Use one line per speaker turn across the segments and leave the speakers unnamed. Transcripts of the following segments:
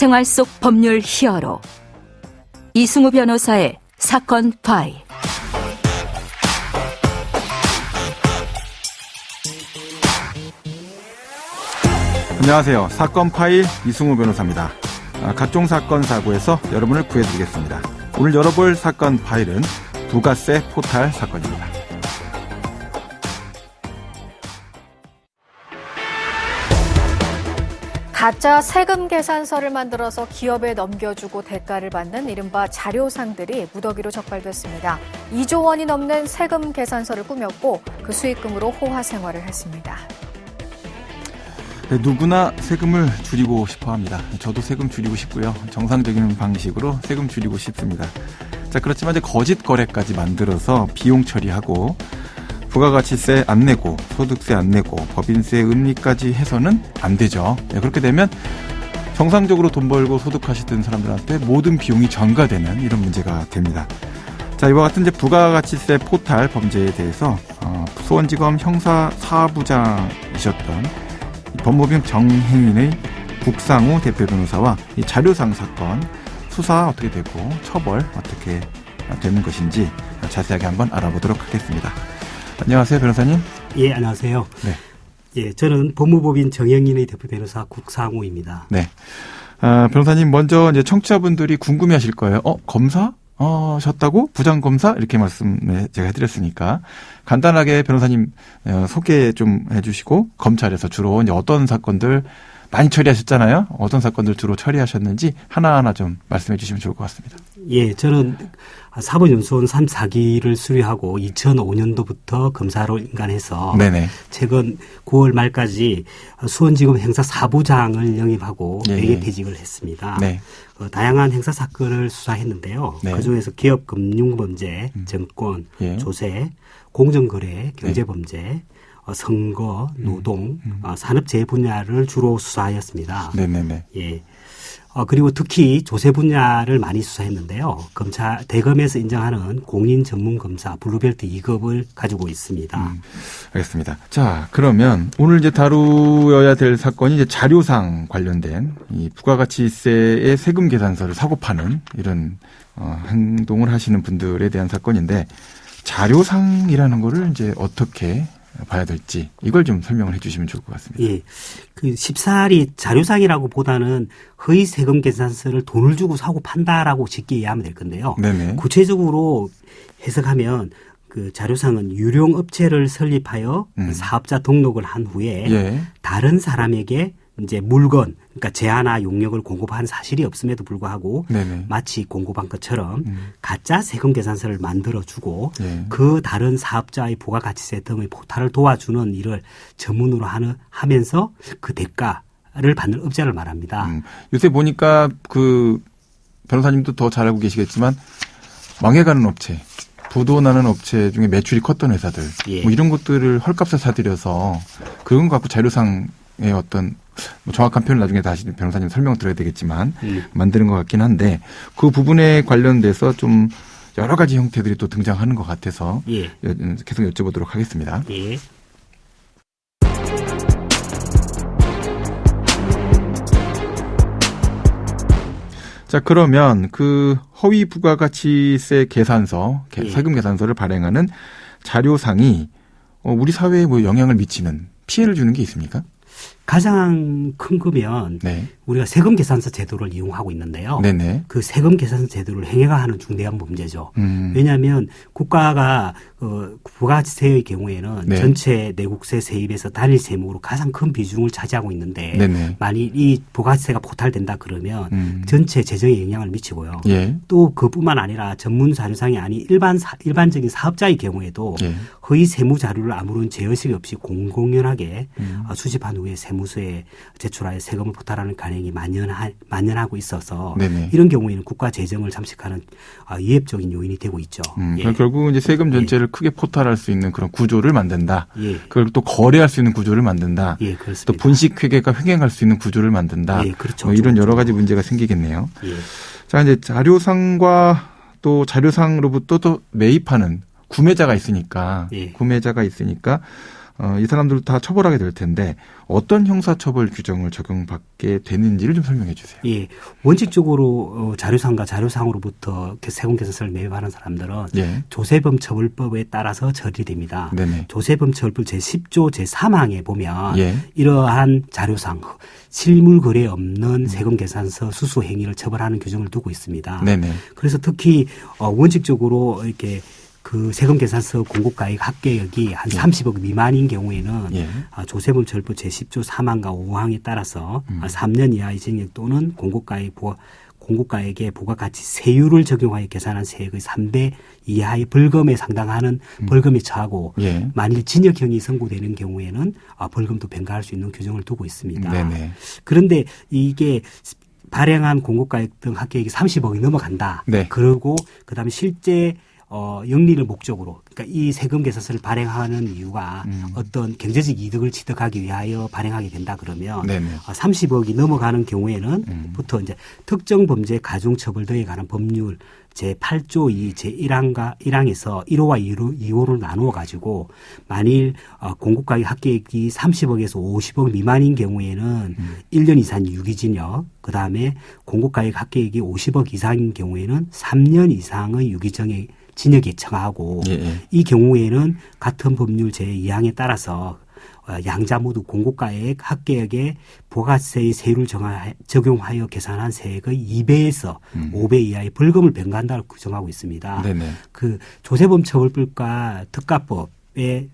생활 속 법률 히어로 이승우 변호사의 사건 파일.
안녕하세요. 사건 파일 이승우 변호사입니다. 각종 사건 사고에서 여러분을 구해드리겠습니다. 오늘 열어볼 사건 파일은 부가세 포탈 사건입니다.
가짜 세금 계산서를 만들어서 기업에 넘겨주고 대가를 받는 이른바 자료상들이 무더기로 적발됐습니다. 2조 원이 넘는 세금 계산서를 꾸몄고 그 수익금으로 호화 생활을 했습니다.
네, 누구나 세금을 줄이고 싶어 합니다. 저도 세금 줄이고 싶고요. 정상적인 방식으로 세금 줄이고 싶습니다. 자, 그렇지만 이제 거짓 거래까지 만들어서 비용 처리하고 부가가치세 안 내고 소득세 안 내고 법인세 은리까지 해서는 안 되죠. 네, 그렇게 되면 정상적으로 돈 벌고 소득하시던 사람들한테 모든 비용이 전가되는 이런 문제가 됩니다. 자, 이와 같은 이제 부가가치세 포탈 범죄에 대해서 수원지검 형사4부장이셨던 법무팀 정행인의 국상우 대표 변호사와 이 자료상 사건 수사 어떻게 되고 처벌 어떻게 되는 것인지 자세하게 한번 알아보도록 하겠습니다. 안녕하세요, 변호사님.
예, 안녕하세요.
네.
예, 저는 법무법인 정영인의 대표 변호사 국상우입니다.
네. 변호사님, 먼저 이제 청취자분들이 궁금해 하실 거예요. 검사? 셨다고? 부장검사? 이렇게 말씀 제가 해드렸으니까 간단하게 변호사님 소개 좀 해주시고 검찰에서 주로 이제 어떤 사건들 많이 처리하셨잖아요. 어떤 사건들 주로 처리하셨는지 하나하나 좀 말씀해 주시면 좋을 것 같습니다.
예, 저는 사법연수원 3, 4기를 수료하고 2005년도부터 검사로 인간해서 네네. 최근 9월 말까지 수원지검 형사4부장을 영입하고 매개퇴직을 했습니다. 네. 다양한 형사 사건을 수사했는데요. 네. 그중에서 기업 금융범죄, 정권, 조세, 공정거래, 경제범죄, 선거, 노동, 산업재해 분야를 주로 수사하였습니다. 네네네. 예. 그리고 특히 조세 분야를 많이 수사했는데요. 대검에서 인정하는 공인 전문 검사 블루벨트 2급을 가지고 있습니다.
알겠습니다. 자, 그러면 오늘 이제 다루어야 될 사건이 이제 자료상 관련된 이 부가가치세의 세금 계산서를 사고 파는 이런 행동을 하시는 분들에 대한 사건인데 자료상이라는 거를 이제 어떻게 봐야 될지 이걸 좀 설명을 해 주시면 좋을 것 같습니다.
예. 그 쉽사리 자료상이라고 보다는 허위 세금 계산서를 돈을 주고 사고 판다라고 쉽게 이해하면 될 건데요. 네네. 구체적으로 해석하면 그 자료상은 유령 업체를 설립하여 사업자 등록을 한 후에 다른 사람에게 이제 물건, 그러니까 제한나 용역을 공급한 사실이 없음에도 불구하고 마치 공급한 것처럼 가짜 세금 계산서를 만들어주고 그 다른 사업자의 부가가치세 등의 포탈을 도와주는 일을 전문으로 하면서 그 대가를 받는 업자를 말합니다.
요새 보니까 그 변호사님도 더 잘 알고 계시겠지만 망해가는 업체, 부도나는 업체 중에 매출이 컸던 회사들 뭐 이런 것들을 헐값에 사들여서 그런 거 갖고 자료상의 어떤 정확한 표현을 나중에 다시 변호사님 설명 드려야 되겠지만 만드는 것 같긴 한데 그 부분에 관련돼서 좀 여러 가지 형태들이 또 등장하는 것 같아서 계속 여쭤보도록 하겠습니다. 자, 그러면 그 허위 부가가치세 계산서, 세금 계산서를 발행하는 자료상이 우리 사회에 뭐 영향을 미치는 피해를 주는 게 있습니까?
가장 큰 거면 우리가 세금 계산서 제도를 이용하고 있는데요. 네네. 그 세금 계산서 제도를 행해가하는 중대한 문제죠. 왜냐하면 국가가 부가가치세의 경우에는 전체 내국세 세입에서 단일 세목으로 가장 큰 비중을 차지하고 있는데 만일 이 부가가치세가 포탈된다 그러면 전체 재정에 영향을 미치고요. 또 그뿐만 아니라 전문 자료상이 아닌 일반적인 사업자의 경우에도 허위 세무 자료를 아무런 제어식 없이 공공연하게 수집한 후에 세무서에 제출하여 세금을 포탈하는 관행이 만연하고 있어서 이런 경우에는 국가 재정을 잠식하는 위협적인 요인이 되고 있죠.
결국 이제 세금 전체를 크게 포탈할 수 있는 그런 구조를 만든다. 그걸 또 거래할 수 있는 구조를 만든다. 또 분식회계가 횡행할 수 있는 구조를 만든다.
그렇죠.
뭐 이런 여러 가지 문제가 생기겠네요. 자, 이제 자료상과 또 자료상으로부터 또 매입하는 구매자가 있으니까 이 사람들도 다 처벌하게 될 텐데 어떤 형사처벌 규정을 적용받게 되는지를 좀 설명해 주세요.
예, 원칙적으로 자료상과 자료상으로부터 세금 계산서를 매입하는 사람들은 예. 조세범 처벌법에 따라서 처리됩니다. 네네. 조세범 처벌법 제10조 제3항에 보면 예. 이러한 자료상 실물 거래 없는 세금 계산서 수수 행위를 처벌하는 규정을 두고 있습니다. 네네. 그래서 특히 원칙적으로 이렇게 그 세금 계산서 공고가액 합계액이 한 30억 미만인 경우에는 예. 조세범 처벌법 제10조 3항과 5항에 따라서 3년 이하의 징역 또는 공고가액에 부가가치 세율을 적용하여 계산한 세액의 3배 이하의 벌금에 상당하는 벌금에 처하고 예. 만일 징역형이 선고되는 경우에는 벌금도 변가할 수 있는 규정을 두고 있습니다. 네네. 그런데 이게 발행한 공고가액 등 합계액이 30억이 넘어간다. 네. 그리고 그다음에 실제 영리를 목적으로, 그러니까 이 세금 계산서를 발행하는 이유가 어떤 경제적 이득을 취득하기 위하여 발행하게 된다 그러면 네네. 30억이 넘어가는 경우에는 부터 이제 특정 범죄 가중처벌 등에 관한 법률 제8조 2 제1항과 1항에서 1호와 2호를 나누어 가지고 만일 공고가액 합계액이 30억에서 50억 미만인 경우에는 1년 이상 유기징역, 그다음에 공고가액 합계액이 50억 이상인 경우에는 3년 이상의 징역에 처하고 예. 이 경우에는 같은 법률 제2항에 따라서 양자 모두 공고가액 합계액에 부가세의 세율을 적용하여 계산한 세액의 2배에서 5배 이하의 벌금을 변가한다고 규정하고 있습니다. 네네. 그 조세범 처벌법과 특가법의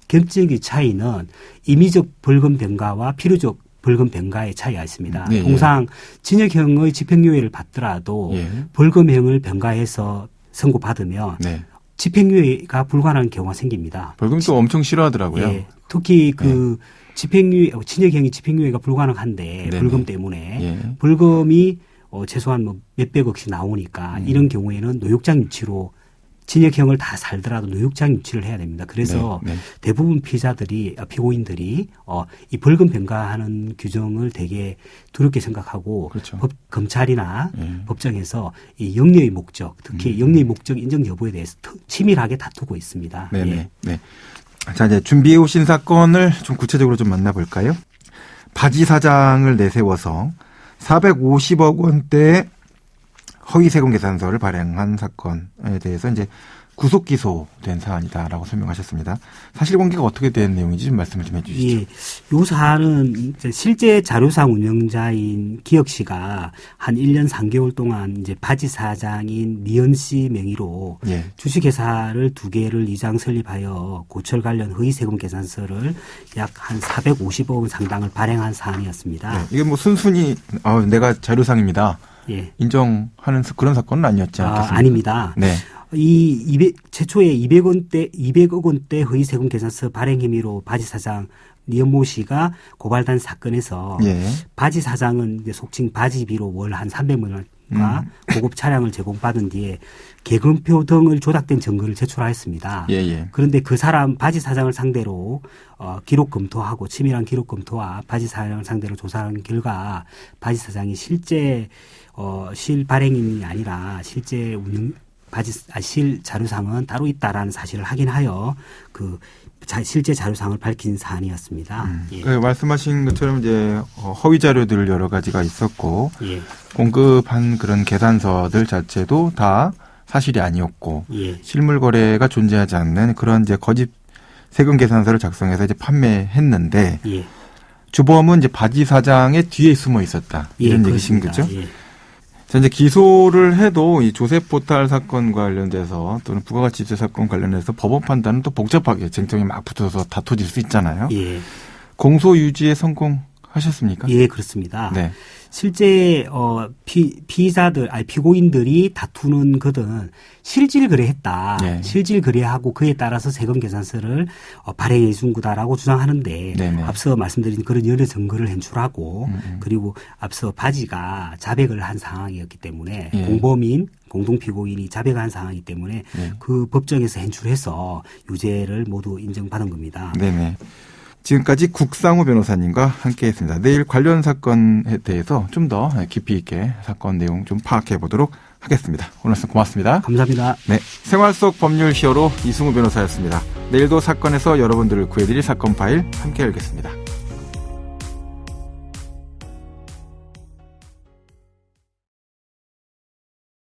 결정적인 차이는 임의적 벌금 변가와 필요적 벌금 변가의 차이가 있습니다. 예. 통상 징역형의 집행유예를 받더라도 예. 벌금형을 변가해서 선고받으면 네. 집행유예가 불가능한 경우가 생깁니다.
벌금도 엄청 싫어하더라고요.
예. 특히 그 집행유예, 징역형이 집행유예가 불가능한데 네네. 벌금 때문에 예. 벌금이 최소한 뭐 몇백억씩 나오니까 이런 경우에는 노역장 유치로 징역형을 다 살더라도 노역장 유치를 해야 됩니다. 그래서 네, 네. 대부분 피고인들이 이 벌금 변가하는 규정을 되게 두렵게 생각하고 그렇죠. 검찰이나 법정에서 이 영리의 목적, 특히 영리의 목적 인정 여부에 대해서 치밀하게 다투고 있습니다.
네네. 예. 네. 자, 이제 준비해 오신 사건을 좀 구체적으로 좀 만나볼까요? 바지 사장을 내세워서 450억 원대의 허위 세금 계산서를 발행한 사건에 대해서 이제 구속 기소된 사안이다라고 설명하셨습니다. 사실관계가 어떻게 된 내용인지 좀 말씀을 좀 해주시죠.
예, 이 사안은 실제 자료상 운영자인 기혁 씨가 한 1년 3개월 동안 이제 바지 사장인 미연 씨 명의로 예. 주식회사를 2개를 이장 설립하여 고철 관련 허위 세금 계산서를 약 한 450억 원 상당을 발행한 사안이었습니다. 네,
이게 뭐 순순히 내가 자료상입니다. 예. 인정하는 그런 사건은 아니었지 않겠습니까?
아닙니다. 네. 최초에 200억 원대 허위 세금 계산서 발행 혐의로 바지 사장 니은모 씨가 고발된 사건에서 예. 바지 사장은 이제 속칭 바지비로 월 한 300만 원과 고급 차량을 제공받은 뒤에 계금표 등을 조작된 증거를 제출하였습니다. 예예. 그런데 그 사람 바지 사장을 상대로 기록 검토하고 치밀한 기록 검토와 바지 사장을 상대로 조사한 결과 바지 사장이 실제 실 발행인이 아니라 실제 실 자료상은 따로 있다라는 사실을 확인하여 그 실제 자료상을 밝힌 사안이었습니다. 예.
네, 말씀하신 것처럼 이제 허위 자료들 여러 가지가 있었고 예. 공급한 그런 계산서들 자체도 다 사실이 아니었고 예. 실물 거래가 존재하지 않는 그런 이제 거짓 세금 계산서를 작성해서 이제 판매했는데 예. 주범은 이제 바지 사장의 뒤에 숨어 있었다 이런 얘기신 거죠? 예. 자, 이제 기소를 해도 이 조셉 포탈 사건 관련돼서 또는 부가가치세 사건 관련해서 법원 판단은 또 복잡하게 쟁점이 막 붙어서 다퉈질 수 있잖아요. 예. 공소 유지에 성공하셨습니까?
예, 그렇습니다. 네. 실제 피고인들이 다투는 것은 실질 거래했다. 네. 실질 거래하고 그에 따라서 세금 계산서를 발행해 준 거다라고 주장하는데 네네. 앞서 말씀드린 그런 여러 증거를 인출하고 그리고 앞서 바지가 자백을 한 상황이었기 때문에 공범인 공동피고인이 자백한 상황이기 때문에 그 법정에서 인출해서 유죄를 모두 인정받은 겁니다.
네네. 지금까지 국상우 변호사님과 함께했습니다. 내일 관련 사건에 대해서 좀 더 깊이 있게 사건 내용 좀 파악해 보도록 하겠습니다. 오늘 말씀 고맙습니다.
감사합니다.
네, 생활 속 법률 히어로 이승우 변호사였습니다. 내일도 사건에서 여러분들을 구해드릴 사건 파일 함께 열겠습니다.